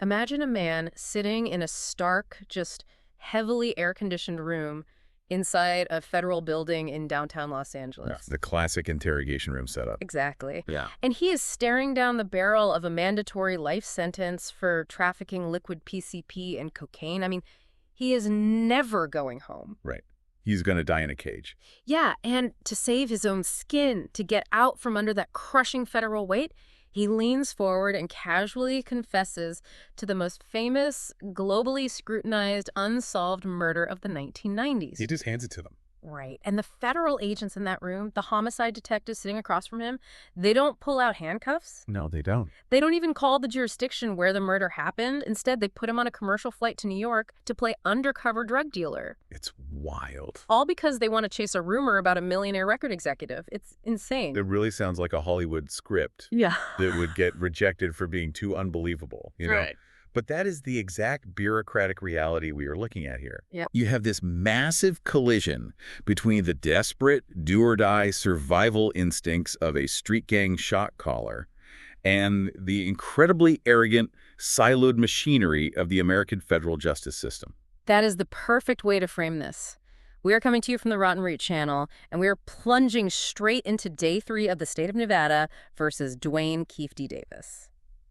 Imagine a man sitting in a stark, just heavily air-conditioned room inside a federal building in downtown Los Yeah, Angeles. the classic interrogation room setup. Exactly. Yeah. And he is staring down the barrel of a mandatory life sentence for trafficking liquid PCP and cocaine. I mean, he is never going home. Right. He's going to die in a cage. Yeah, and to save his own skin, to get out from under that crushing federal weight, he leans forward and casually confesses to the most famous, globally scrutinized, unsolved murder of the 1990s. He just hands it to them. Right. And the federal agents in that room, the homicide detectives sitting across from him, they don't pull out handcuffs. No, they don't. They don't even call the jurisdiction where the murder happened. Instead, they put him on a commercial flight to New York to play undercover drug dealer. It's wild. All because they want to chase a rumor about a millionaire record executive. It's insane. It really sounds like a Hollywood script Yeah. that would get rejected for being too unbelievable, you know? Right. But that is the exact bureaucratic reality we are looking at here. Yep. You have this massive collision between the desperate, do-or-die survival instincts of a street gang shot caller and the incredibly arrogant, siloed machinery of the American federal justice system. That is the perfect way to frame this. We are coming to you from the Rotten Root channel, and we are plunging straight into day 3 of the state of Nevada versus Duane Keffe D. Davis.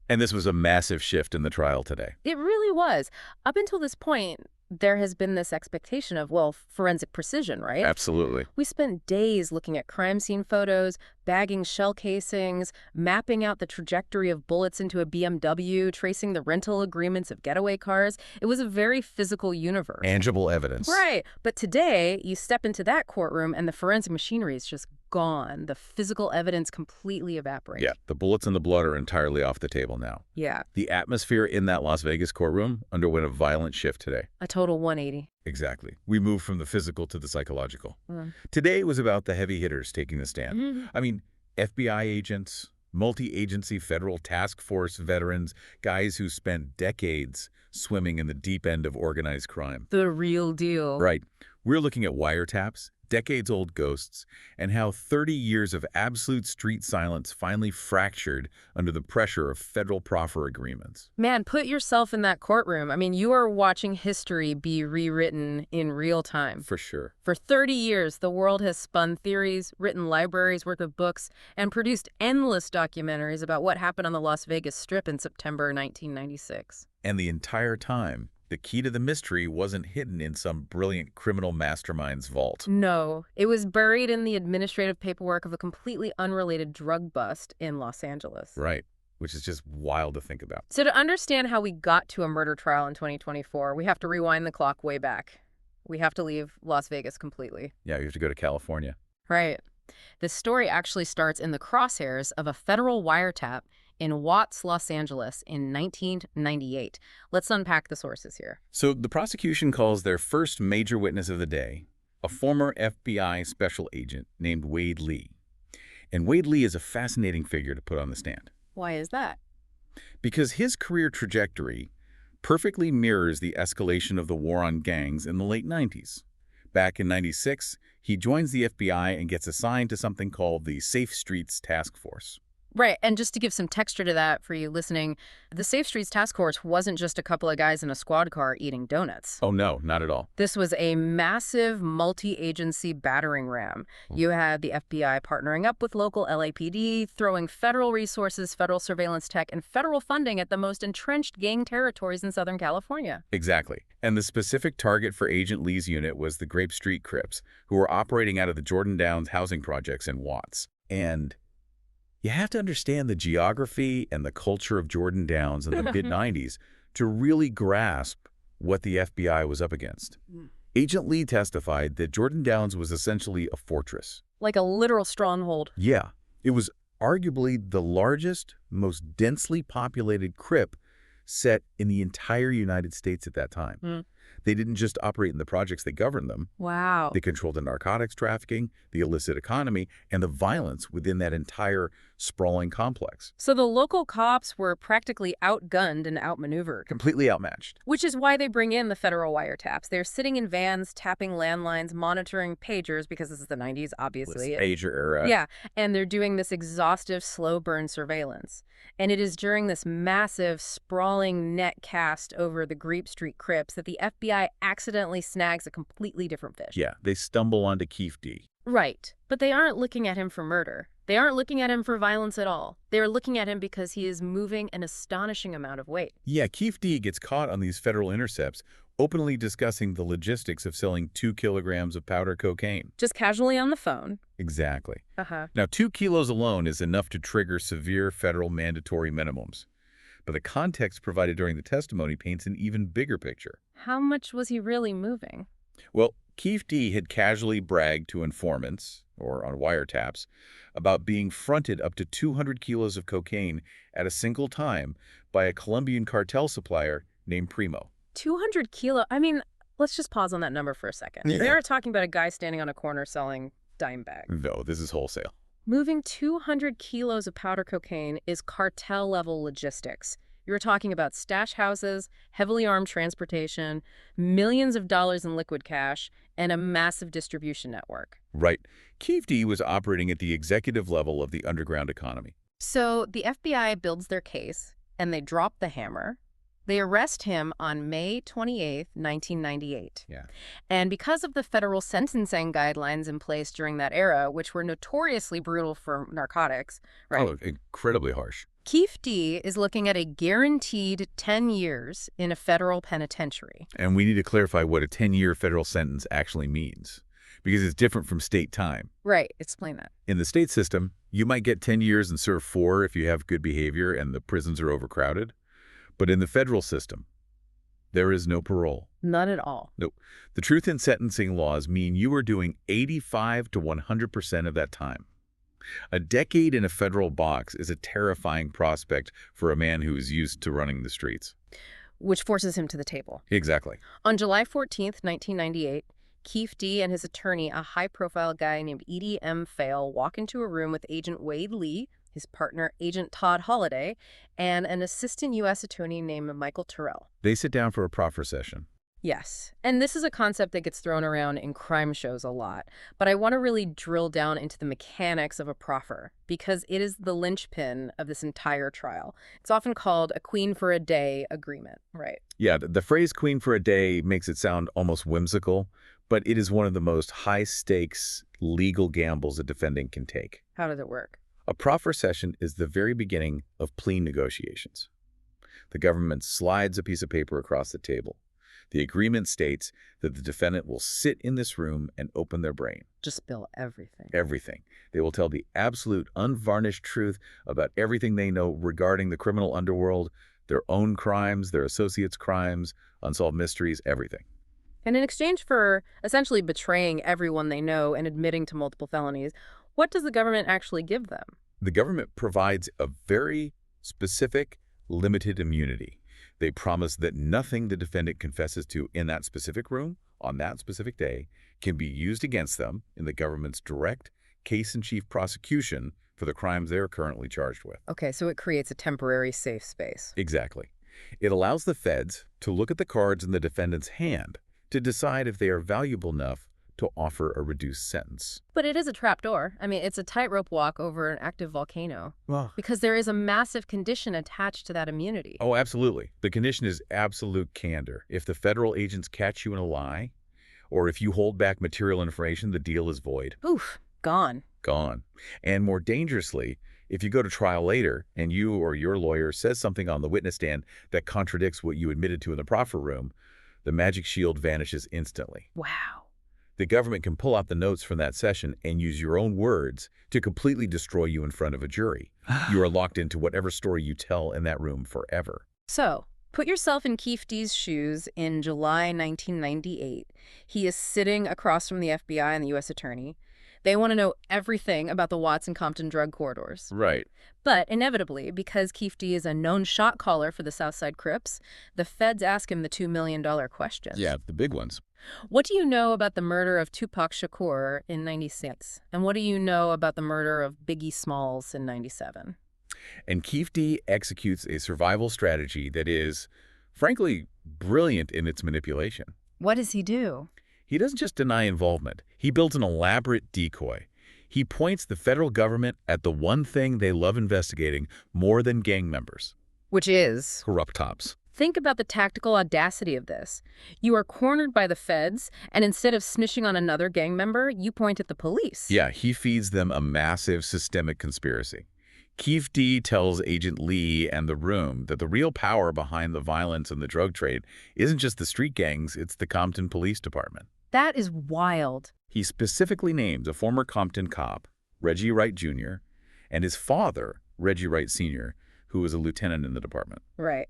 And this was a massive shift in the trial today. It really was. Up until this point, there has been this expectation of, well, forensic precision, right? Absolutely. We spent days looking at crime scene photos, bagging shell casings, mapping out the trajectory of bullets into a BMW, tracing the rental agreements of getaway cars. It was a very physical universe. Tangible evidence. Right. But today, you step into that courtroom and the forensic machinery is just gone. The physical evidence completely evaporates. Yeah, the bullets and the blood are entirely off the table now. Yeah. The atmosphere in that Las Vegas courtroom underwent a violent shift today. A total 180. Exactly. We moved from the physical to the psychological. Mm. Today was about the heavy hitters taking the stand. Mm-hmm. I mean, FBI agents, multi-agency federal task force veterans, guys who spent decades swimming in the deep end of organized crime. The real deal. Right. We're looking at wiretaps, decades-old ghosts, and how 30 years of absolute street silence finally fractured under the pressure of federal proffer agreements. Man, put yourself in that courtroom. I mean, you are watching history be rewritten in real time. For sure. For 30 years, the world has spun theories, written libraries worth of books, and produced endless documentaries about what happened on the Las Vegas Strip in September 1996. And the entire time, the key to the mystery wasn't hidden in some brilliant criminal mastermind's vault. No, it was buried in the administrative paperwork of a completely unrelated drug bust in Los Angeles. Right, which is just wild to think about. So to understand how we got to a murder trial in 2024, we have to rewind the clock way back. We have to leave Las Vegas completely. Yeah, you have to go to California. Right. This story actually starts in the crosshairs of a federal wiretap in Watts, Los Angeles in 1998. Let's unpack the sources here. So the prosecution calls their first major witness of the day a former FBI special agent named Wade Lee. And Wade Lee is a fascinating figure to put on the stand. Why is that? Because his career trajectory perfectly mirrors the escalation of the war on gangs in the late 90s. Back in 96, he joins the FBI and gets assigned to something called the Safe Streets Task Force. Right, and just to give some texture to that for you listening, the Safe Streets Task Force wasn't just a couple of guys in a squad car eating donuts. Oh, no, not at all. This was a massive multi-agency battering ram. You had the FBI partnering up with local LAPD, throwing federal resources, federal surveillance tech, and federal funding at the most entrenched gang territories in Southern California. Exactly. And the specific target for Agent Lee's unit was the Grape Street Crips, who were operating out of the Jordan Downs housing projects in Watts. And you have to understand the geography and the culture of Jordan Downs in the mid-90s to really grasp what the FBI was up against. Agent Lee testified that Jordan Downs was essentially a fortress. Like a literal stronghold. Yeah, it was arguably the largest, most densely populated crypt set in the entire United States at that time. They didn't just operate in the projects that governed them. Wow. They controlled the narcotics trafficking, the illicit economy, and the violence within that entire sprawling complex. So the local cops were practically outgunned and outmaneuvered. Completely outmatched. Which is why they bring in the federal wiretaps. They're sitting in vans, tapping landlines, monitoring pagers, because this is the 90s, obviously. This pager era. Yeah, and they're doing this exhaustive, slow-burn surveillance. And it is during this massive, sprawling net cast over the Grape Street Crips that the FBI accidentally snags a completely different fish. Yeah, they stumble onto Keffe D. Right, but they aren't looking at him for murder. They aren't looking at him for violence at all. They're looking at him because he is moving an astonishing amount of weight. Yeah, Keffe D gets caught on these federal intercepts, openly discussing the logistics of selling 2 kilograms of powder cocaine. Just casually on the phone. Exactly. Uh-huh. Now, 2 kilos alone is enough to trigger severe federal mandatory minimums. But the context provided during the testimony paints an even bigger picture. How much was he really moving? Well, Keffe D had casually bragged to informants, or on wiretaps, about being fronted up to 200 kilos of cocaine at a single time by a Colombian cartel supplier named Primo. 200 kilo. I mean, let's just pause on that number for a second. Yeah. They aren't talking about a guy standing on a corner selling dime bags. No, this is wholesale. Moving 200 kilos of powder cocaine is cartel-level logistics. You're talking about stash houses, heavily armed transportation, millions of dollars in liquid cash, and a massive distribution network. Right. Keffe D was operating at the executive level of the underground economy. So the FBI builds their case, and they drop the hammer. They arrest him on May 28, 1998. Yeah. And because of the federal sentencing guidelines in place during that era, which were notoriously brutal for narcotics, right? Oh, incredibly harsh. Keffe D is looking at a guaranteed 10 years in a federal penitentiary. And we need to clarify what a 10-year federal sentence actually means, because it's different from state time. Right. Explain that. In the state system, you might get 10 years and serve 4 if you have good behavior and the prisons are overcrowded. But in the federal system, there is no parole. None at all. Nope. The truth in sentencing laws mean you are doing 85 to 100% of that time. A decade in a federal box is a terrifying prospect for a man who is used to running the streets. Which forces him to the table. Exactly. On July 14th, 1998, Keffe D and his attorney, a high-profile guy named Edie M. Fail, walk into a room with Agent Wade Lee, his partner, Agent Todd Holliday, and an assistant U.S. attorney named Michael Terrell. They sit down for a proffer session. Yes, and this is a concept that gets thrown around in crime shows a lot, but I want to really drill down into the mechanics of a proffer, because it is the linchpin of this entire trial. It's often called a queen for a day agreement, right? Yeah, the phrase queen for a day makes it sound almost whimsical, but it is one of the most high-stakes legal gambles a defendant can take. How does it work? A proffer session is the very beginning of plea negotiations. The government slides a piece of paper across the table. The agreement states that the defendant will sit in this room and open their brain. Just spill everything. Everything. They will tell the absolute, unvarnished truth about everything they know regarding the criminal underworld, their own crimes, their associates' crimes, unsolved mysteries, everything. And in exchange for essentially betraying everyone they know and admitting to multiple felonies, what does the government actually give them? The government provides a very specific, limited immunity. They promise that nothing the defendant confesses to in that specific room, on that specific day, can be used against them in the government's direct case-in-chief prosecution for the crimes they are currently charged with. Okay, so it creates a temporary safe space. Exactly. It allows the feds to look at the cards in the defendant's hand to decide if they are valuable enough to offer a reduced sentence. But it is a trapdoor. I mean, it's a tightrope walk over an active volcano. Well, Because there is a massive condition attached to that immunity. oh, absolutely. The condition is absolute candor. If the federal agents catch you in a lie, or if you hold back material information, the deal is void. Oof, gone. Gone. And more dangerously, if you go to trial later and you or your lawyer says something on the witness stand that contradicts what you admitted to in the proffer room, the magic shield vanishes instantly. Wow. The government can pull out the notes from that session and use your own words to completely destroy you in front of a jury. You are locked into whatever story you tell in that room forever. So, put yourself in Keffe D's shoes in July 1998. He is sitting across from the FBI and the U.S. attorney. They want to know everything about the Watts and Compton drug corridors. Right. But inevitably, because Keffe D is a known shot caller for the Southside Crips, the feds ask him the $2 million questions. Yeah, the big ones. What do you know about the murder of Tupac Shakur in 96? And what do you know about the murder of Biggie Smalls in 97? And Keffe D executes a survival strategy that is, frankly, brilliant in its manipulation. What does he do? He doesn't just deny involvement. He builds an elaborate decoy. He points the federal government at the one thing they love investigating more than gang members. Which is? Corrupt cops. Think about the tactical audacity of this. You are cornered by the feds, and instead of snitching on another gang member, you point at the police. Yeah, he feeds them a massive systemic conspiracy. Keffe D tells Agent Lee and the Room that the real power behind the violence and the drug trade isn't just the street gangs, it's the Compton Police Department. That is wild. He specifically names a former Compton cop, Reggie Wright Jr., and his father, Reggie Wright Sr., who was a lieutenant in the department. Right.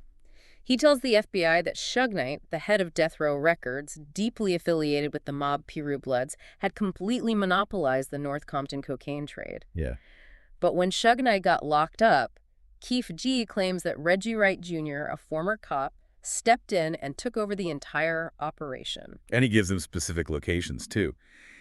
He tells the FBI that Suge Knight, the head of Death Row Records, deeply affiliated with the mob Piru Bloods, had completely monopolized the North Compton cocaine trade. Yeah. But when Suge Knight got locked up, Keffe D claims that Reggie Wright Jr., a former cop, stepped in and took over the entire operation. And he gives them specific locations, too.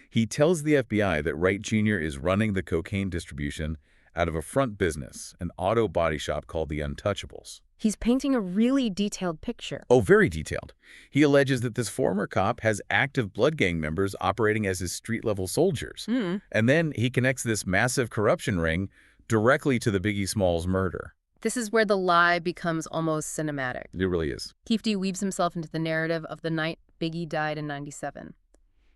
He tells the FBI that Wright Jr. is running the cocaine distribution out of a front business, an auto body shop called the Untouchables. He's painting a really detailed picture. Oh, very detailed. He alleges that this former cop has active blood gang members operating as his street-level soldiers. And then he connects this massive corruption ring directly to the Biggie Smalls murder. This is where the lie becomes almost cinematic. It really is. Keffe D weaves himself into the narrative of the night Biggie died in 97.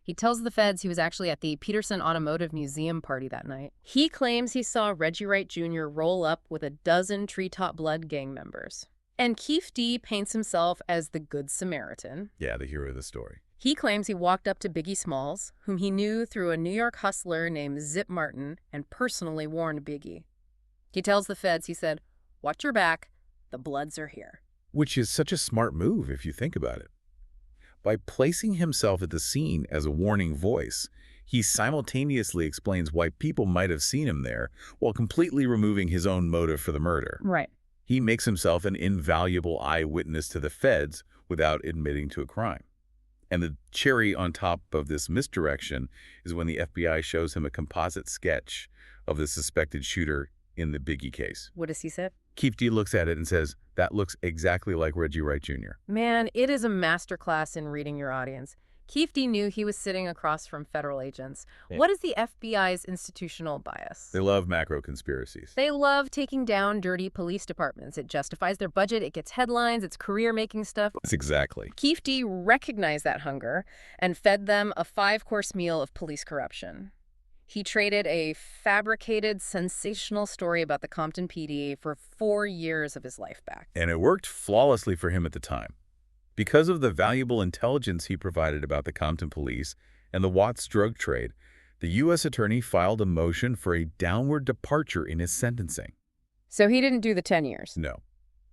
He tells the feds he was actually at the Peterson Automotive Museum party that night. He claims he saw Reggie Wright Jr. roll up with a dozen Treetop Blood gang members. And Keffe D paints himself as the Good Samaritan. Yeah, the hero of the story. He claims he walked up to Biggie Smalls, whom he knew through a New York hustler named Zip Martin, and personally warned Biggie. He tells the feds, he said, "Watch your back, the Bloods are here." Which is such a smart move if you think about it. By placing himself at the scene as a warning voice, he simultaneously explains why people might have seen him there while completely removing his own motive for the murder. Right. He makes himself an invaluable eyewitness to the feds without admitting to a crime. And the cherry on top of this misdirection is when the FBI shows him a composite sketch of the suspected shooter in the Biggie case. What does he say? Keffe D looks at it and says, "That looks exactly like Reggie Wright Jr." Man, it is a masterclass in reading your audience. Keffe D knew he was sitting across from federal agents. Yeah. What is the FBI's institutional bias? They love macro conspiracies. They love taking down dirty police departments. It justifies their budget, it gets headlines, it's career-making stuff. That's exactly. Keffe D recognized that hunger and fed them a 5-course meal of police corruption. He traded a fabricated, sensational story about the Compton PD for 4 years of his life back. And it worked flawlessly for him at the time. Because of the valuable intelligence he provided about the Compton police and the Watts drug trade, the U.S. attorney filed a motion for a downward departure in his sentencing. So he didn't do the 10 years? No.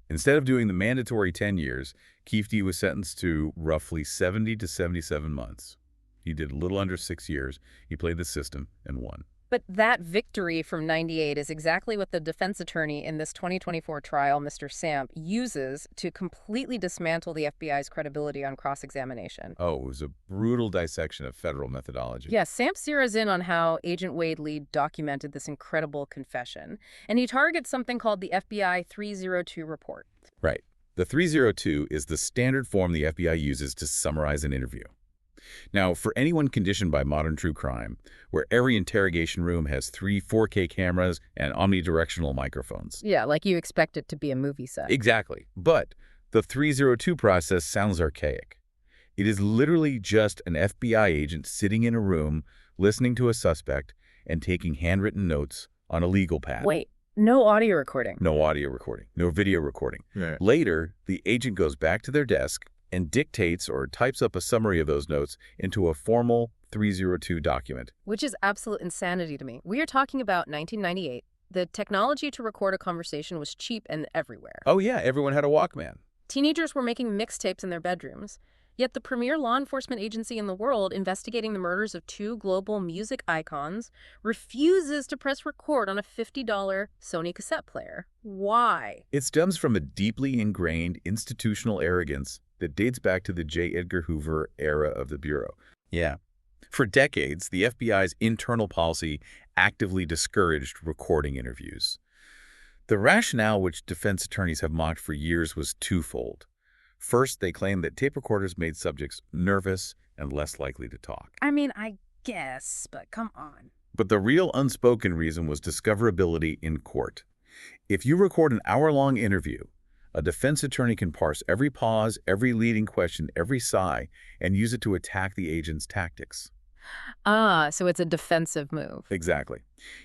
Instead of doing the mandatory 10 years, Keffe D was sentenced to roughly 70 to 77 months. He did a little under 6 years. He played the system and won. But that victory from 98 is exactly what the defense attorney in this 2024 trial, Mr. Samp, uses to completely dismantle the FBI's credibility on cross-examination. Oh, it was a brutal dissection of federal methodology. Yeah, Samp zeroes in on how Agent Wade Lee documented this incredible confession, and he targets something called the FBI 302 report. Right. The 302 is the standard form the FBI uses to summarize an interview. Now, for anyone conditioned by modern true crime, where every interrogation room has 3 4K cameras and omnidirectional microphones. Yeah, like you expect it to be a movie set. Exactly. But the 302 process sounds archaic. It is literally just an FBI agent sitting in a room, listening to a suspect, and taking handwritten notes on a legal pad. Wait, no audio recording? No audio recording, no video recording. Right. Later, the agent goes back to their desk and dictates or types up a summary of those notes into a formal 302 document. Which is absolute insanity to me. We are talking about 1998. The technology to record a conversation was cheap and everywhere. Oh yeah, everyone had a Walkman. Teenagers were making mixtapes in their bedrooms. Yet the premier law enforcement agency in the world investigating the murders of two global music icons refuses to press record on a $50 Sony cassette player. Why? It stems from a deeply ingrained institutional arrogance that dates back to the J. Edgar Hoover era of the Bureau. Yeah. For decades, the FBI's internal policy actively discouraged recording interviews. The rationale, which defense attorneys have mocked for years, was twofold. First, they claimed that tape recorders made subjects nervous and less likely to talk. I mean, I guess, but come on. But the real unspoken reason was discoverability in court. If you record an hour-long interview, a defense attorney can parse every pause, every leading question, every sigh, and use it to attack the agent's tactics. Ah, so it's a defensive move. Exactly.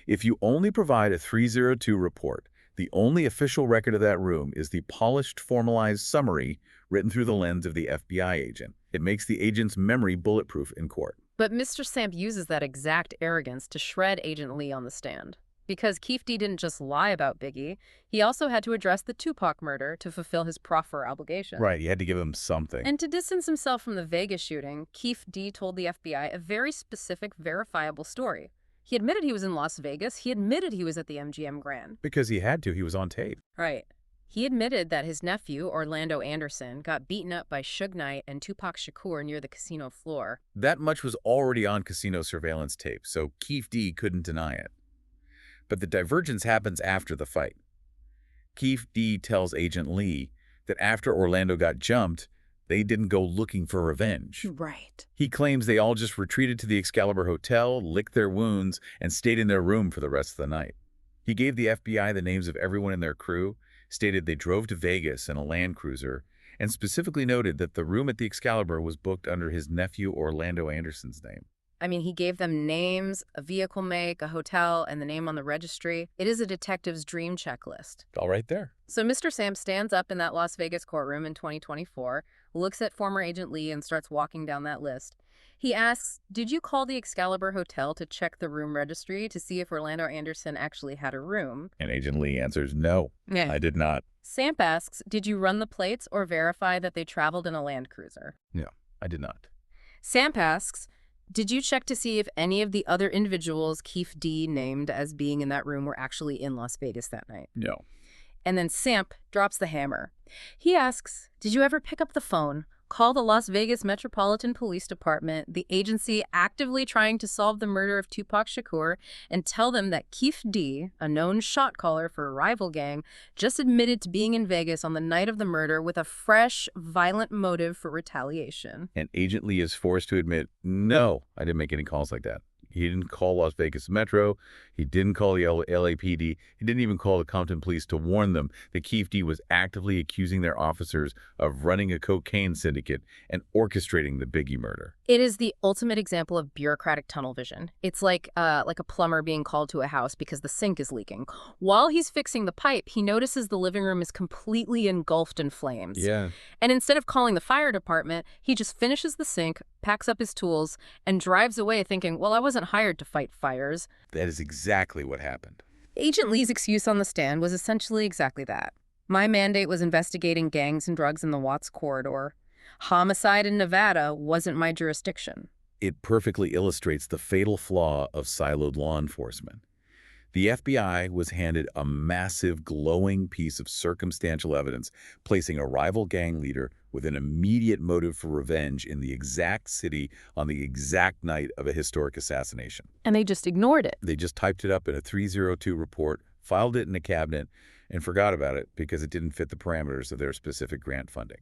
If you only provide a 302 report, the only official record of that room is the polished, formalized summary written through the lens of the FBI agent. It makes the agent's memory bulletproof in court. But Mr. Samp uses that exact arrogance to shred Agent Lee on the stand. Because Keffe D didn't just lie about Biggie, he also had to address the Tupac murder to fulfill his proffer obligation. Right, you had to give him something. And to distance himself from the Vegas shooting, Keffe D told the FBI a very specific, verifiable story. He admitted he was in Las Vegas. He admitted he was at the MGM Grand. Because he had to. He was on tape. Right. He admitted that his nephew, Orlando Anderson, got beaten up by Suge Knight and Tupac Shakur near the casino floor. That much was already on casino surveillance tape, so Keffe D couldn't deny it. But the divergence happens after the fight. Keffe D tells Agent Lee that after Orlando got jumped, they didn't go looking for revenge. Right. He claims they all just retreated to the Excalibur Hotel, licked their wounds, and stayed in their room for the rest of the night. He gave the FBI the names of everyone in their crew, stated they drove to Vegas in a Land Cruiser, and specifically noted that the room at the Excalibur was booked under his nephew Orlando Anderson's name. I mean, he gave them names, a vehicle make, a hotel, and the name on the registry. It is a detective's dream checklist. All right there. So Mr. Sam stands up in that Las Vegas courtroom in 2024, looks at former Agent Lee, and starts walking down that list. He asks, did you call the Excalibur Hotel to check the room registry to see if Orlando Anderson actually had a room? And Agent Lee answers, no, I did not. Samp asks, did you run the plates or verify that they traveled in a Land Cruiser? No, I did not. Samp asks, did you check to see if any of the other individuals Keffe D named as being in that room were actually in Las Vegas that night? No. And then Samp drops the hammer. He asks, did you ever pick up the phone, call the Las Vegas Metropolitan Police Department, the agency actively trying to solve the murder of Tupac Shakur, and tell them that Keffe D, a known shot caller for a rival gang, just admitted to being in Vegas on the night of the murder with a fresh, violent motive for retaliation? And Agent Lee is forced to admit, no, I didn't make any calls like that. He didn't call Las Vegas Metro. He didn't call the LAPD. He didn't even call the Compton police to warn them that Keffe D was actively accusing their officers of running a cocaine syndicate and orchestrating the Biggie murder. It is the ultimate example of bureaucratic tunnel vision. It's like a plumber being called to a house because the sink is leaking. While he's fixing the pipe, he notices the living room is completely engulfed in flames. Yeah. And instead of calling the fire department, he just finishes the sink, packs up his tools, and drives away thinking, well, I wasn't hired to fight fires. That is exactly what happened. Agent Lee's excuse on the stand was essentially exactly that. My mandate was investigating gangs and drugs in the Watts corridor. Homicide in Nevada wasn't my jurisdiction. It perfectly illustrates the fatal flaw of siloed law enforcement. The FBI was handed a massive, glowing piece of circumstantial evidence, placing a rival gang leader with an immediate motive for revenge in the exact city on the exact night of a historic assassination. And they just ignored it. They just typed it up in a 302 report, filed it in a cabinet, and forgot about it because it didn't fit the parameters of their specific grant funding.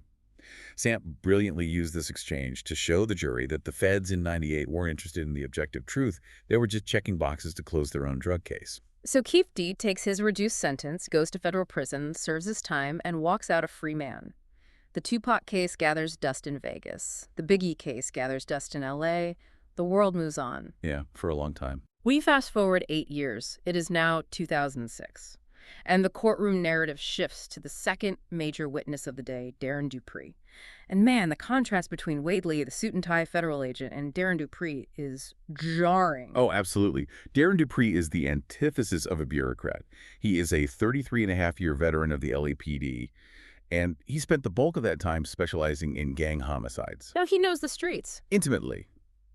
Samp brilliantly used this exchange to show the jury that the feds in '98 weren't interested in the objective truth. They were just checking boxes to close their own drug case. So Keffe D takes his reduced sentence, goes to federal prison, serves his time, and walks out a free man. The Tupac case gathers dust in Vegas. The Biggie case gathers dust in LA. The world moves on. Yeah, for a long time. We fast forward 8 years. It is now 2006. And the courtroom narrative shifts to the second major witness of the day, Darren Dupree. And man, the contrast between Wade Lee, the suit-and-tie federal agent, and Darren Dupree is jarring. Oh, absolutely. Darren Dupree is the antithesis of a bureaucrat. He is a 33-and-a-half-year veteran of the LAPD, And he spent the bulk of that time specializing in gang homicides. Now he knows the streets. Intimately.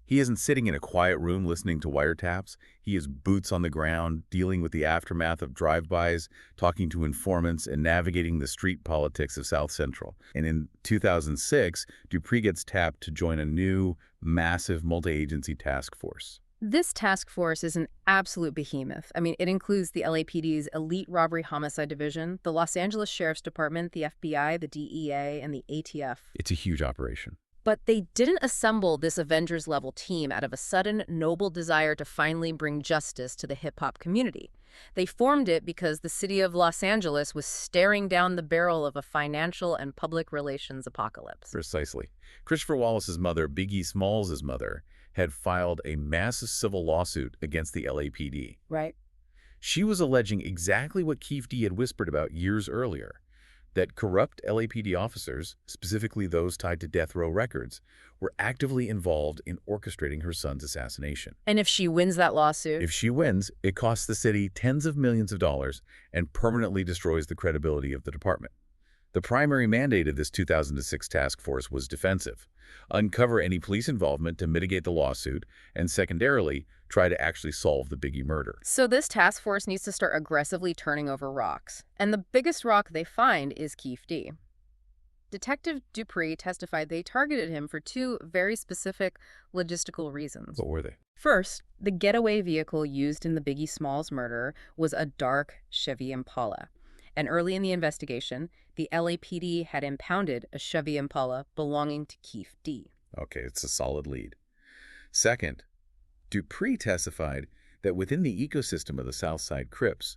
He isn't sitting in a quiet room listening to wiretaps. He is boots on the ground, dealing with the aftermath of drive-bys, talking to informants, and navigating the street politics of South Central. And in 2006, Dupree gets tapped to join a new, massive multi-agency task force. This task force is an absolute behemoth. I mean, it includes the LAPD's Elite Robbery Homicide Division, the Los Angeles Sheriff's Department, the FBI, the DEA, and the ATF. It's a huge operation. But they didn't assemble this Avengers-level team out of a sudden, noble desire to finally bring justice to the hip-hop community. They formed it because the city of Los Angeles was staring down the barrel of a financial and public relations apocalypse. Precisely. Christopher Wallace's mother, Biggie Smalls' mother, had filed a massive civil lawsuit against the LAPD. Right. She was alleging exactly what Keffe D had whispered about years earlier, that corrupt LAPD officers, specifically those tied to death row records, were actively involved in orchestrating her son's assassination. And if she wins that lawsuit? If she wins, it costs the city tens of millions of dollars and permanently destroys the credibility of the department. The primary mandate of this 2006 task force was defensive: uncover any police involvement to mitigate the lawsuit, and secondarily, try to actually solve the Biggie murder. So this task force needs to start aggressively turning over rocks. And the biggest rock they find is Keffe D. Detective Dupree testified they targeted him for two very specific logistical reasons. What were they? First, the getaway vehicle used in the Biggie Smalls murder was a dark Chevy Impala. And early in the investigation, the LAPD had impounded a Chevy Impala belonging to Keffe D. Okay, it's a solid lead. Second, Dupree testified that within the ecosystem of the Southside Crips,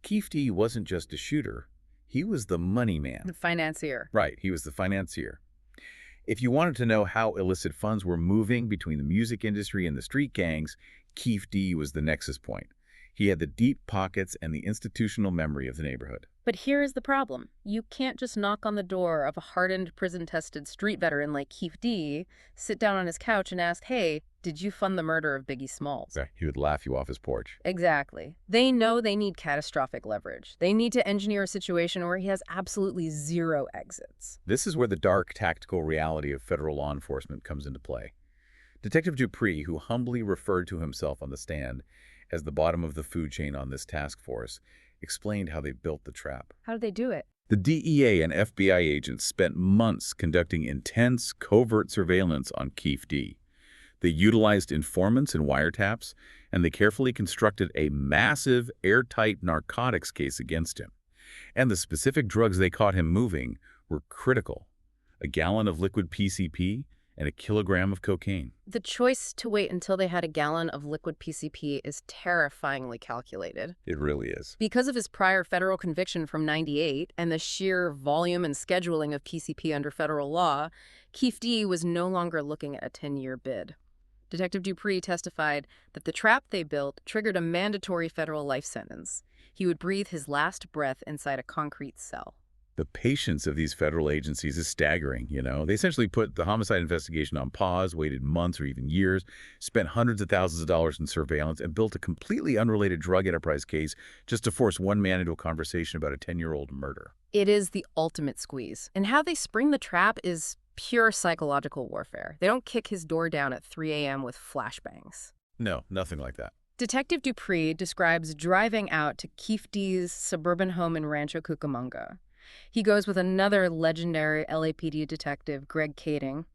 Keffe D wasn't just a shooter, he was the money man. The financier. Right, he was the financier. If you wanted to know how illicit funds were moving between the music industry and the street gangs, Keffe D was the nexus point. He had the deep pockets and the institutional memory of the neighborhood. But here is the problem. You can't just knock on the door of a hardened, prison-tested street veteran like Keffe D, sit down on his couch and ask, hey, did you fund the murder of Biggie Smalls? Yeah, he would laugh you off his porch. Exactly. They know they need catastrophic leverage. They need to engineer a situation where he has absolutely zero exits. This is where the dark, tactical reality of federal law enforcement comes into play. Detective Dupree, who humbly referred to himself on the stand as the bottom of the food chain on this task force, explained how they built the trap. How did they do it? The DEA and FBI agents spent months conducting intense, covert surveillance on Keffe D. They utilized informants and wiretaps, and they carefully constructed a massive, airtight narcotics case against him. And the specific drugs they caught him moving were critical: a gallon of liquid PCP and a kilogram of cocaine. The choice to wait until they had a gallon of liquid PCP is terrifyingly calculated. It really is. Because of his prior federal conviction from '98 and the sheer volume and scheduling of PCP under federal law, Keffe D was no longer looking at a 10-year bid. Detective Dupree testified that the trap they built triggered a mandatory federal life sentence. He would breathe his last breath inside a concrete cell. The patience of these federal agencies is staggering, you know. They essentially put the homicide investigation on pause, waited months or even years, spent hundreds of thousands of dollars in surveillance, and built a completely unrelated drug enterprise case just to force one man into a conversation about a 10-year-old murder. It is the ultimate squeeze. And how they spring the trap is pure psychological warfare. They don't kick his door down at 3 a.m. with flashbangs. No, nothing like that. Detective Dupree describes driving out to Keffe D's suburban home in Rancho Cucamonga. He goes with another legendary LAPD detective, Greg Kading.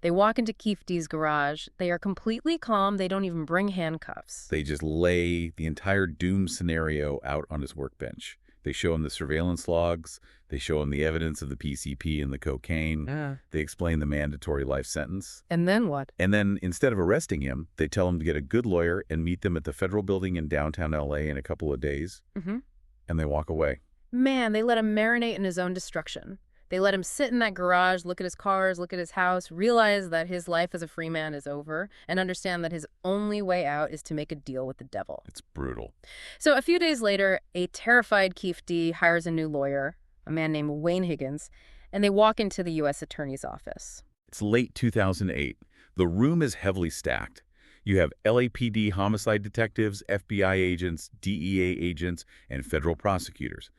They walk into Keffe D's garage. They are completely calm. They don't even bring handcuffs. They just lay the entire doom scenario out on his workbench. They show him the surveillance logs. They show him the evidence of the PCP and the cocaine. They explain the mandatory life sentence. And then what? And then, instead of arresting him, they tell him to get a good lawyer and meet them at the federal building in downtown LA in a couple of days. And they walk away. Man, they let him marinate in his own destruction. They let him sit in that garage, look at his cars, look at his house, realize that his life as a free man is over, and understand that his only way out is to make a deal with the devil. It's brutal. So a few days later, a terrified Keffe D hires a new lawyer, a man named Wayne Higgins, and they walk into the U.S. Attorney's office. It's late 2008. The room is heavily stacked. You have LAPD homicide detectives, FBI agents, DEA agents, and federal prosecutors.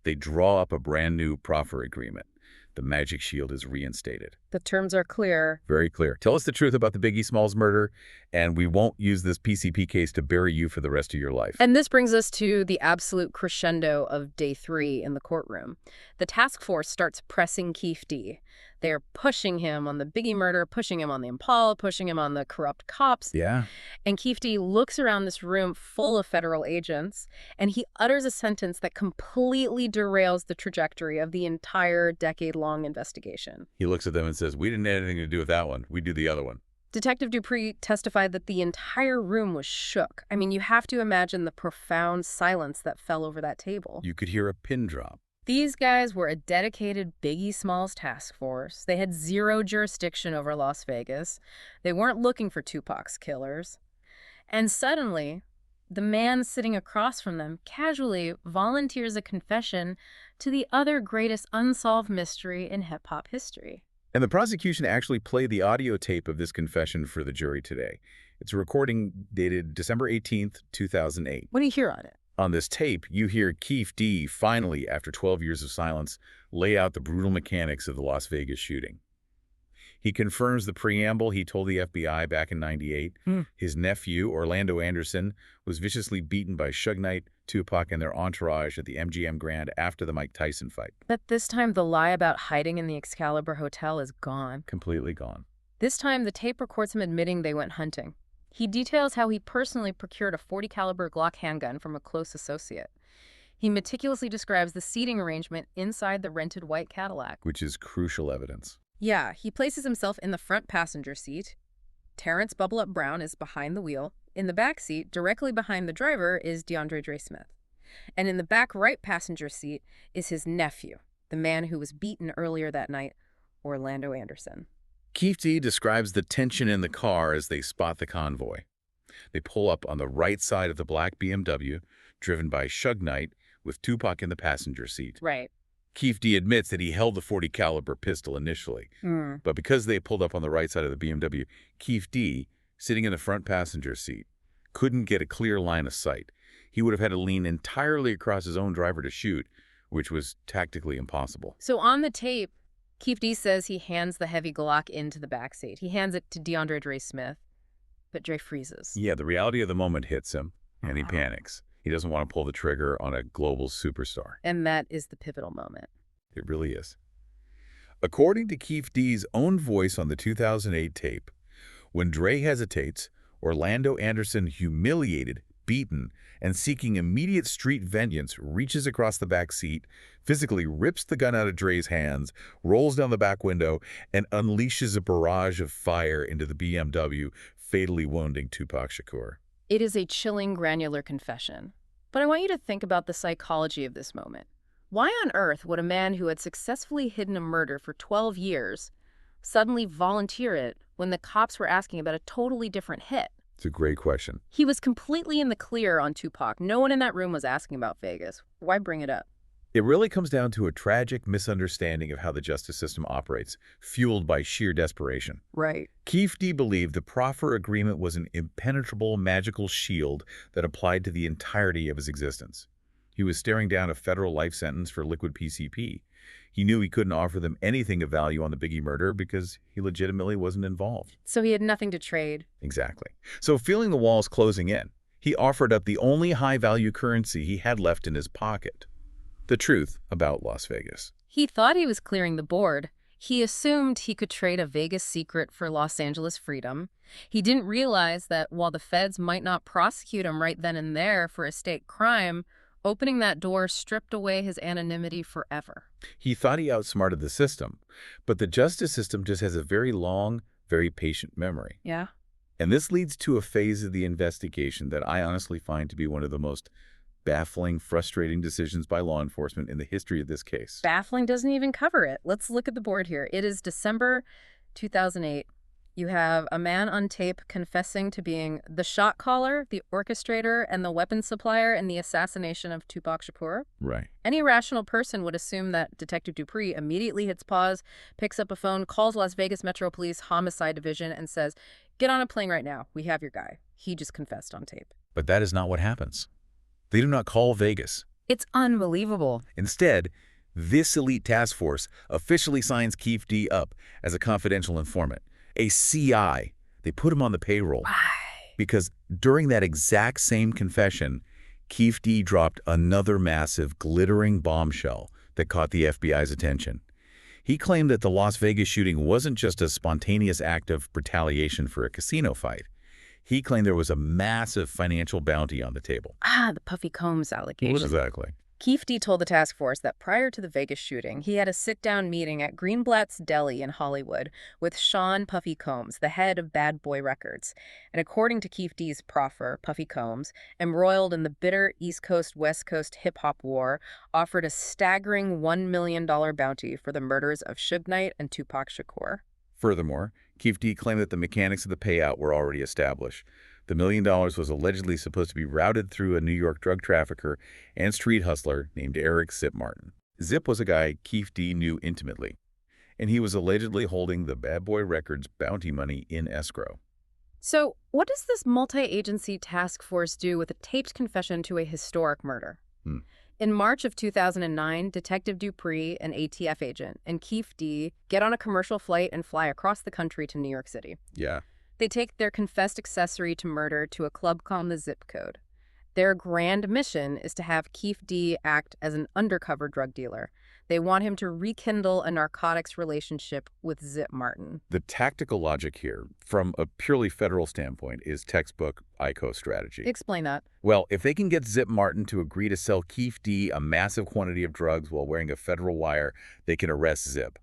They draw up a brand new proffer agreement. The magic shield is reinstated. The terms are clear. Very clear. Tell us the truth about the Biggie Smalls murder, and we won't use this PCP case to bury you for the rest of your life. And this brings us to the absolute crescendo of day 3 in the courtroom. The task force starts pressing Keffe D. They're pushing him on the Biggie murder, pushing him on the Impala, pushing him on the corrupt cops. Yeah. And Keffe D looks around this room full of federal agents, and he utters a sentence that completely derails the trajectory of the entire decade-long investigation. He looks at them and says, "We didn't have anything to do with that one. We do the other one." Detective Dupree testified that the entire room was shook. I mean, you have to imagine the profound silence that fell over that table. You could hear a pin drop. These guys were a dedicated Biggie Smalls task force. They had zero jurisdiction over Las Vegas. They weren't looking for Tupac's killers. And suddenly, the man sitting across from them casually volunteers a confession to the other greatest unsolved mystery in hip-hop history. And the prosecution actually played the audio tape of this confession for the jury today. It's a recording dated December 18th, 2008. What do you hear on it? On this tape, you hear Keffe D finally, after 12 years of silence, lay out the brutal mechanics of the Las Vegas shooting. He confirms the preamble he told the FBI back in '98. His nephew, Orlando Anderson, was viciously beaten by Suge Knight, Tupac, and their entourage at the MGM Grand after the Mike Tyson fight. But this time, the lie about hiding in the Excalibur Hotel is gone. Completely gone. This time, the tape records him admitting they went hunting. He details how he personally procured a .40 caliber Glock handgun from a close associate. He meticulously describes the seating arrangement inside the rented white Cadillac. Which is crucial evidence. Yeah, he places himself in the front passenger seat. Terrence Bubble Up Brown is behind the wheel. In the back seat, directly behind the driver, is DeAndre Dre Smith. And in the back right passenger seat is his nephew, the man who was beaten earlier that night, Orlando Anderson. Keffe D describes the tension in the car as they spot the convoy. They pull up on the right side of the black BMW, driven by Suge Knight, with Tupac in the passenger seat. Right. Keffe D admits that he held the .40 caliber pistol initially, but because they pulled up on the right side of the BMW, Keffe D, sitting in the front passenger seat, couldn't get a clear line of sight. He would have had to lean entirely across his own driver to shoot, which was tactically impossible. So on the tape, Keffe D says he hands the heavy Glock into the backseat. He hands it to DeAndre Dre Smith, but Dre freezes. Yeah, the reality of the moment hits him, and he panics. He doesn't want to pull the trigger on a global superstar. And that is the pivotal moment. It really is. According to Keffe D's own voice on the 2008 tape, when Dre hesitates, Orlando Anderson, humiliated, beaten, and seeking immediate street vengeance, reaches across the back seat, physically rips the gun out of Dre's hands, rolls down the back window, and unleashes a barrage of fire into the BMW, fatally wounding Tupac Shakur. It is a chilling, granular confession. But I want you to think about the psychology of this moment. Why on earth would a man who had successfully hidden a murder for 12 years suddenly volunteer it when the cops were asking about a totally different hit? It's a great question. He was completely in the clear on Tupac. No one in that room was asking about Vegas. Why bring it up? It really comes down to a tragic misunderstanding of how the justice system operates, fueled by sheer desperation. Right. Keffe D believed the proffer agreement was an impenetrable magical shield that applied to the entirety of his existence. He was staring down a federal life sentence for liquid PCP. He knew he couldn't offer them anything of value on the Biggie murder because he legitimately wasn't involved. So he had nothing to trade. Exactly. So feeling the walls closing in, he offered up the only high-value currency he had left in his pocket: the truth about Las Vegas. He thought he was clearing the board. He assumed he could trade a Vegas secret for Los Angeles freedom. He didn't realize that while the feds might not prosecute him right then and there for a state crime, opening that door stripped away his anonymity forever. He thought he outsmarted the system, but the justice system just has a very long, very patient memory. Yeah. And this leads to a phase of the investigation that I honestly find to be one of the most baffling, frustrating decisions by law enforcement in the history of this case. Baffling doesn't even cover it. Let's look at the board here. It is December 2008. You have a man on tape confessing to being the shot caller, the orchestrator, and the weapon supplier in the assassination of Tupac Shakur. Right. Any rational person would assume that Detective Dupree immediately hits pause, picks up a phone, calls Las Vegas Metro Police Homicide Division, and says, "Get on a plane right now. We have your guy. He just confessed on tape." But that is not what happens. They do not call Vegas. It's unbelievable. Instead, this elite task force officially signs Keffe D up as a confidential informant, a CI. They put him on the payroll Why? because during that exact same confession, Keffe D dropped another massive, glittering bombshell that caught the FBI's attention. He claimed that the Las Vegas shooting wasn't just a spontaneous act of retaliation for a casino fight. He claimed there was a massive financial bounty on the table. The Puffy Combs allegation. Exactly. Keffe D told the task force that prior to the Vegas shooting, he had a sit-down meeting at Greenblatt's Deli in Hollywood with Sean Puffy Combs, the head of Bad Boy Records. And according to Keffe D's proffer, Puffy Combs, embroiled in the bitter East Coast-West Coast hip-hop war, offered a staggering $1 million bounty for the murders of Suge Knight and Tupac Shakur. Furthermore, Keffe D claimed that the mechanics of the payout were already established. The $1 million was allegedly supposed to be routed through a New York drug trafficker and street hustler named Eric Zip Martin. Zip was a guy Keffe D knew intimately, and he was allegedly holding the Bad Boy Records bounty money in escrow. So, what does this multi-agency task force do with a taped confession to a historic murder? In March of 2009, Detective Dupree, an ATF agent, and Keffe D get on a commercial flight and fly across the country to New York City. Yeah. They take their confessed accessory to murder to a club called the Zip Code. Their grand mission is to have Keffe D act as an undercover drug dealer. They want him to rekindle a narcotics relationship with Zip Martin. The tactical logic here, from a purely federal standpoint, is textbook ICO strategy. Explain that. Well, if they can get Zip Martin to agree to sell Keffe D a massive quantity of drugs while wearing a federal wire, they can arrest Zip.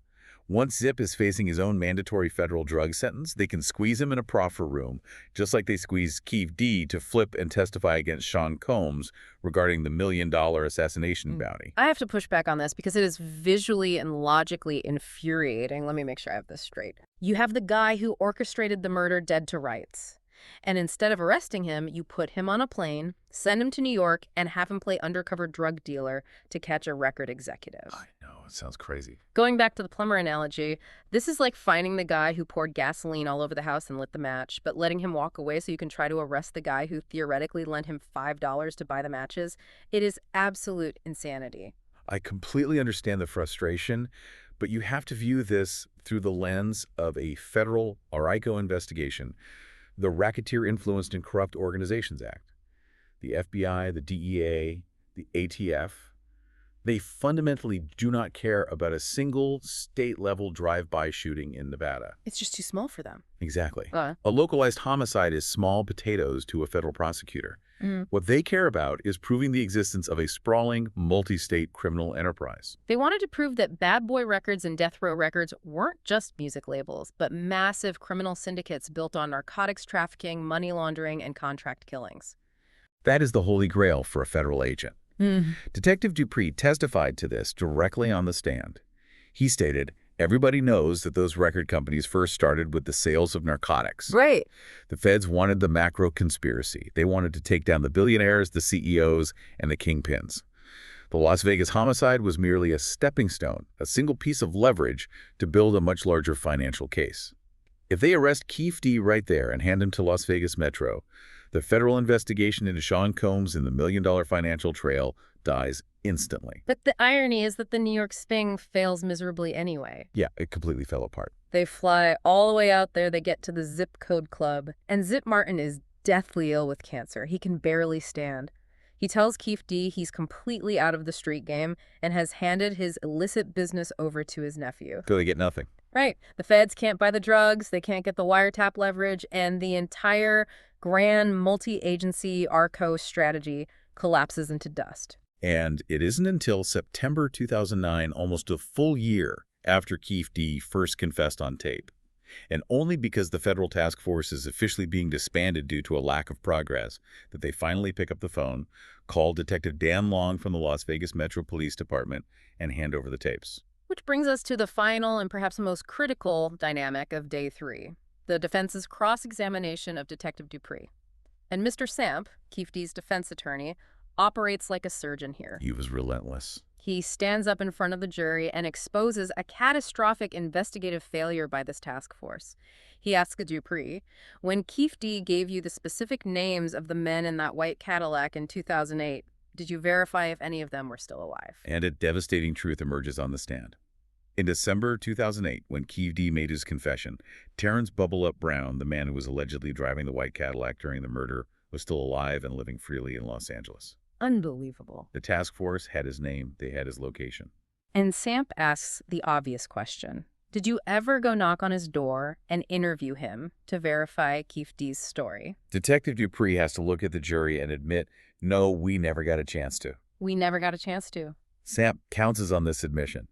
Once Zip is facing his own mandatory federal drug sentence, they can squeeze him in a proffer room, just like they squeezed Keffe D to flip and testify against Sean Combs regarding the $1 million assassination bounty. I have to push back on this because it is visually and logically infuriating. Let me make sure I have this straight. You have the guy who orchestrated the murder dead to rights. And instead of arresting him, you put him on a plane, send him to New York, and have him play undercover drug dealer to catch a record executive. I know, it sounds crazy. Going back to the plumber analogy, this is like finding the guy who poured gasoline all over the house and lit the match, but letting him walk away so you can try to arrest the guy who theoretically lent him $5 to buy the matches. It is absolute insanity. I completely understand the frustration, but you have to view this through the lens of a federal or ICO investigation, the Racketeer Influenced and Corrupt Organizations Act. The FBI, the DEA, the ATF, they fundamentally do not care about a single state-level drive-by shooting in Nevada. It's just too small for them. Exactly. A localized homicide is small potatoes to a federal prosecutor. What they care about is proving the existence of a sprawling, multi-state criminal enterprise. They wanted to prove that Bad Boy Records and Death Row Records weren't just music labels, but massive criminal syndicates built on narcotics trafficking, money laundering, and contract killings. That is the holy grail for a federal agent. Detective Dupree testified to this directly on the stand. He stated, "Everybody knows that those record companies first started with the sales of narcotics. Right. The feds wanted the macro conspiracy. They wanted to take down the billionaires, the CEOs, and the kingpins. The Las Vegas homicide was merely a stepping stone, a single piece of leverage to build a much larger financial case. If they arrest Keffe D right there and hand him to Las Vegas Metro, the federal investigation into Sean Combs and the $1 million financial trail dies instantly." But the irony is that the New York sting fails miserably anyway. Yeah, it completely fell apart. They fly all the way out there, they get to the Zip Code Club, and Zip Martin is deathly ill with cancer. He can barely stand. He tells Keffe D he's completely out of the street game and has handed his illicit business over to his nephew. So they get nothing. Right. The feds can't buy the drugs, they can't get the wiretap leverage, and the entire grand multi-agency ARCO strategy collapses into dust. And it isn't until September 2009, almost a full year after Keffe D first confessed on tape, and only because the federal task force is officially being disbanded due to a lack of progress, that they finally pick up the phone, call Detective Dan Long from the Las Vegas Metro Police Department, and hand over the tapes. Which brings us to the final and perhaps most critical dynamic of Day 3, the defense's cross-examination of Detective Dupree. And Mr. Samp, Keffe D's defense attorney, operates like a surgeon here. He was relentless. He stands up in front of the jury and exposes a catastrophic investigative failure by this task force. He asks Dupree, "When Keffe D gave you the specific names of the men in that white Cadillac in 2008, Did you verify if any of them were still alive? And a devastating truth emerges on the stand. In December 2008, when Keffe D made his confession, Terrence Bubble Up Brown, the man who was allegedly driving the white Cadillac during the murder, was still alive and living freely in Los Angeles. Unbelievable. The task force had his name, they had his location. And Samp asks the obvious question. Did you ever go knock on his door and interview him to verify Keffe D's story? Detective Dupree has to look at the jury and admit, no, we never got a chance to. We never got a chance to. Samp counts on this admission.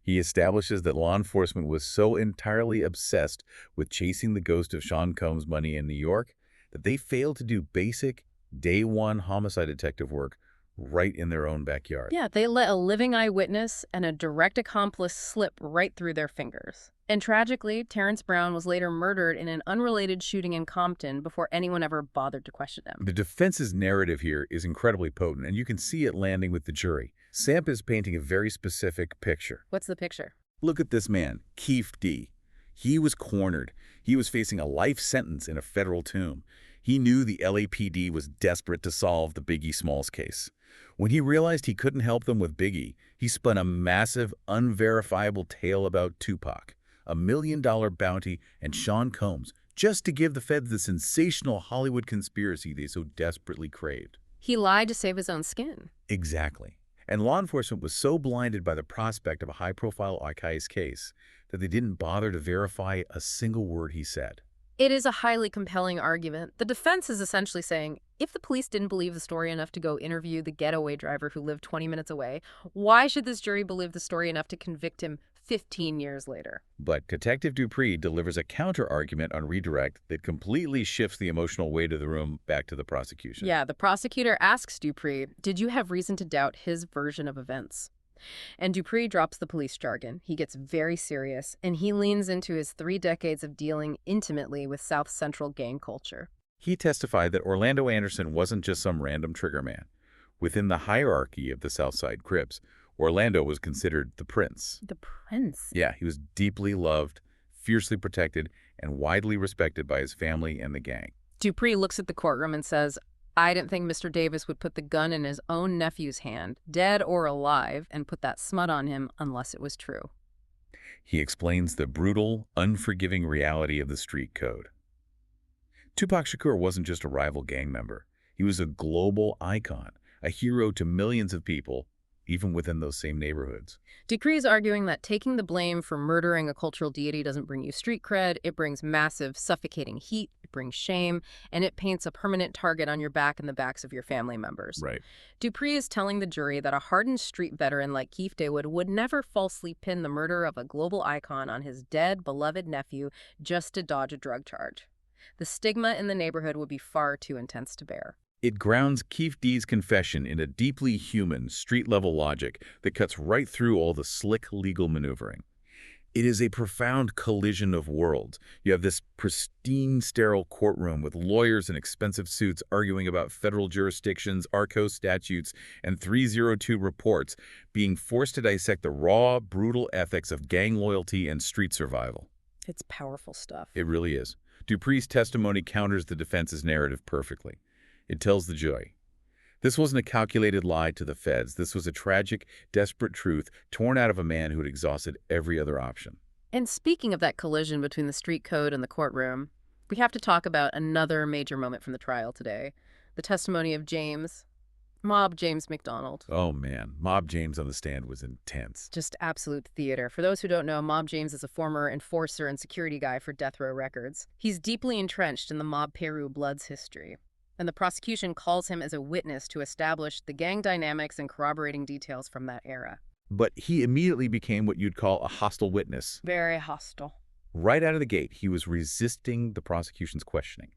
He establishes that law enforcement was so entirely obsessed with chasing the ghost of Sean Combs' money in New York that they failed to do basic, day-one homicide detective work right in their own backyard. Yeah, they let a living eyewitness and a direct accomplice slip right through their fingers. And tragically, Terrence Brown was later murdered in an unrelated shooting in Compton before anyone ever bothered to question him. The defense's narrative here is incredibly potent, and you can see it landing with the jury. Samp is painting a very specific picture. What's the picture? Look at this man, Keffe D. He was cornered. He was facing a life sentence in a federal tomb. He knew the LAPD was desperate to solve the Biggie Smalls case. When he realized he couldn't help them with Biggie, he spun a massive, unverifiable tale about Tupac, $1 million bounty, and Sean Combs, just to give the feds the sensational Hollywood conspiracy they so desperately craved. He lied to save his own skin. Exactly. And law enforcement was so blinded by the prospect of a high-profile Archives case that they didn't bother to verify a single word he said. It is a highly compelling argument. The defense is essentially saying, if the police didn't believe the story enough to go interview the getaway driver who lived 20 minutes away, why should this jury believe the story enough to convict him 15 years later? But Detective Dupree delivers a counter-argument on redirect that completely shifts the emotional weight of the room back to the prosecution. Yeah, the prosecutor asks Dupree, did you have reason to doubt his version of events? And Dupree drops the police jargon. He gets very serious, and he leans into his 3 decades of dealing intimately with South Central gang culture. He testified that Orlando Anderson wasn't just some random trigger man. Within the hierarchy of the Southside Crips, Orlando was considered the prince. The prince? Yeah, he was deeply loved, fiercely protected, and widely respected by his family and the gang. Dupree looks at the courtroom and says, I didn't think Mr. Davis would put the gun in his own nephew's hand, dead or alive, and put that smut on him unless it was true. He explains the brutal, unforgiving reality of the street code. Tupac Shakur wasn't just a rival gang member. He was a global icon, a hero to millions of people, even within those same neighborhoods. Dupree is arguing that taking the blame for murdering a cultural deity doesn't bring you street cred. It brings massive, suffocating heat, it brings shame, and it paints a permanent target on your back and the backs of your family members. Right. Dupree is telling the jury that a hardened street veteran like Keffe D would never falsely pin the murder of a global icon on his dead, beloved nephew just to dodge a drug charge. The stigma in the neighborhood would be far too intense to bear. It grounds Keffe D's confession in a deeply human, street-level logic that cuts right through all the slick legal maneuvering. It is a profound collision of worlds. You have this pristine, sterile courtroom with lawyers in expensive suits arguing about federal jurisdictions, ARCO statutes, and 302 reports, being forced to dissect the raw, brutal ethics of gang loyalty and street survival. It's powerful stuff. It really is. Dupree's testimony counters the defense's narrative perfectly. It tells the jury, this wasn't a calculated lie to the feds. This was a tragic, desperate truth torn out of a man who had exhausted every other option. And speaking of that collision between the street code and the courtroom, we have to talk about another major moment from the trial today, the testimony of Mob James McDonald. Oh man, Mob James on the stand was intense. Just absolute theater. For those who don't know, Mob James is a former enforcer and security guy for Death Row Records. He's deeply entrenched in the Mob Peru Bloods history, and the prosecution calls him as a witness to establish the gang dynamics and corroborating details from that era. But he immediately became what you'd call a hostile witness. Very hostile. Right out of the gate, he was resisting the prosecution's questioning.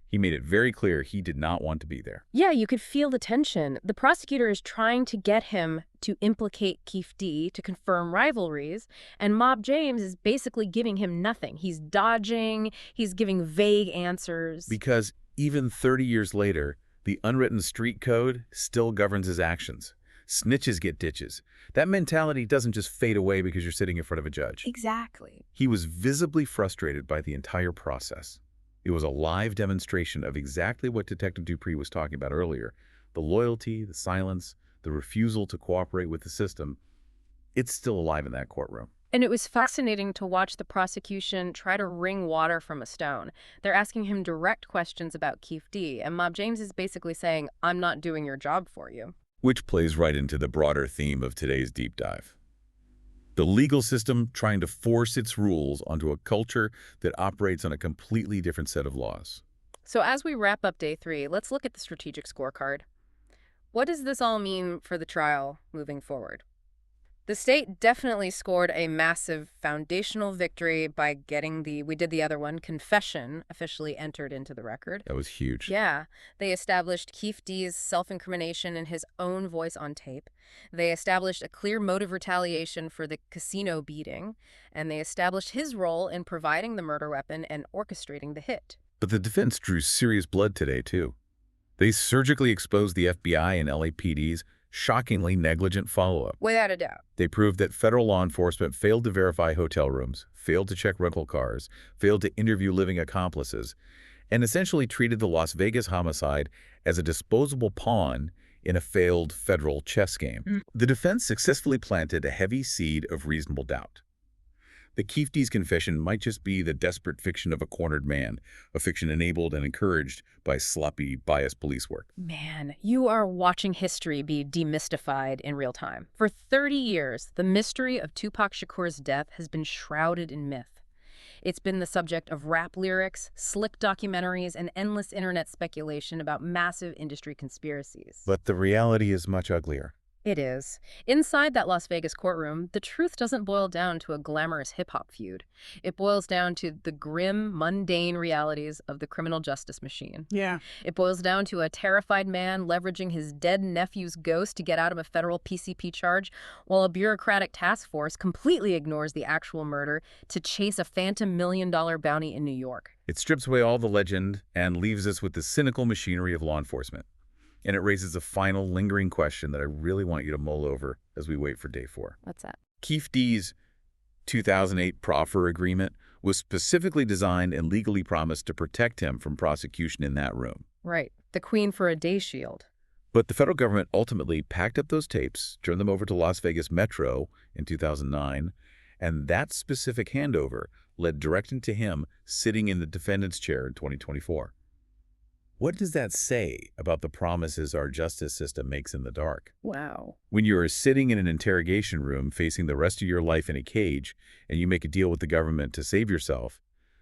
He made it very clear he did not want to be there. Yeah, you could feel the tension. The prosecutor is trying to get him to implicate Keffe D to confirm rivalries, and Mob James is basically giving him nothing. He's dodging, he's giving vague answers. Because even 30 years later, the unwritten street code still governs his actions. Snitches get ditches. That mentality doesn't just fade away because you're sitting in front of a judge. Exactly. He was visibly frustrated by the entire process. It was a live demonstration of exactly what Detective Dupree was talking about earlier, The loyalty, the silence, the refusal to cooperate with the system, it's still alive in that courtroom. And it was fascinating to watch the prosecution try to wring water from a stone. They're asking him direct questions about Keffe D, and Mob James is basically saying, I'm not doing your job for you. Which plays right into the broader theme of today's deep dive. The legal system trying to force its rules onto a culture that operates on a completely different set of laws. So as we wrap up day 3, let's look at the strategic scorecard. What does this all mean for the trial moving forward? The state definitely scored a massive foundational victory by getting we did the other one, confession, officially entered into the record. That was huge. Yeah, they established Keffe D's self-incrimination in his own voice on tape. They established a clear motive retaliation for the casino beating, and they established his role in providing the murder weapon and orchestrating the hit. But the defense drew serious blood today, too. They surgically exposed the FBI and LAPD's shockingly negligent follow-up. Without a doubt. They proved that federal law enforcement failed to verify hotel rooms, failed to check rental cars, failed to interview living accomplices, and essentially treated the Las Vegas homicide as a disposable pawn in a failed federal chess game. The defense successfully planted a heavy seed of reasonable doubt. The Keffe D's confession might just be the desperate fiction of a cornered man, a fiction enabled and encouraged by sloppy, biased police work. Man, you are watching history be demystified in real time. For 30 years, the mystery of Tupac Shakur's death has been shrouded in myth. It's been the subject of rap lyrics, slick documentaries, and endless internet speculation about massive industry conspiracies. But the reality is much uglier. It is. Inside that Las Vegas courtroom, the truth doesn't boil down to a glamorous hip-hop feud. It boils down to the grim, mundane realities of the criminal justice machine. Yeah. It boils down to a terrified man leveraging his dead nephew's ghost to get out of a federal PCP charge, while a bureaucratic task force completely ignores the actual murder to chase a phantom $1 million bounty in New York. It strips away all the legend and leaves us with the cynical machinery of law enforcement. And it raises a final, lingering question that I really want you to mull over as we wait for day 4. What's that? Keffe D's 2008 proffer agreement was specifically designed and legally promised to protect him from prosecution in that room. Right. The queen for a day shield. But the federal government ultimately packed up those tapes, turned them over to Las Vegas Metro in 2009, and that specific handover led direct into him sitting in the defendant's chair in 2024. What does that say about the promises our justice system makes in the dark? Wow. When you are sitting in an interrogation room facing the rest of your life in a cage and you make a deal with the government to save yourself,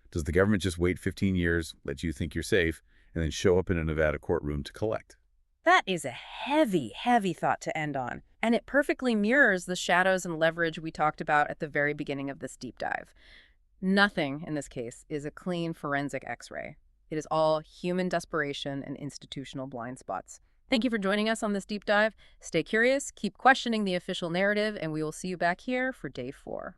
does the government just wait 15 years, let you think you're safe, and then show up in a Nevada courtroom to collect? That is a heavy, heavy thought to end on. And it perfectly mirrors the shadows and leverage we talked about at the very beginning of this deep dive. Nothing in this case is a clean forensic X-ray. It is all human desperation and institutional blind spots. Thank you for joining us on this deep dive. Stay curious, keep questioning the official narrative, and we will see you back here for day 4.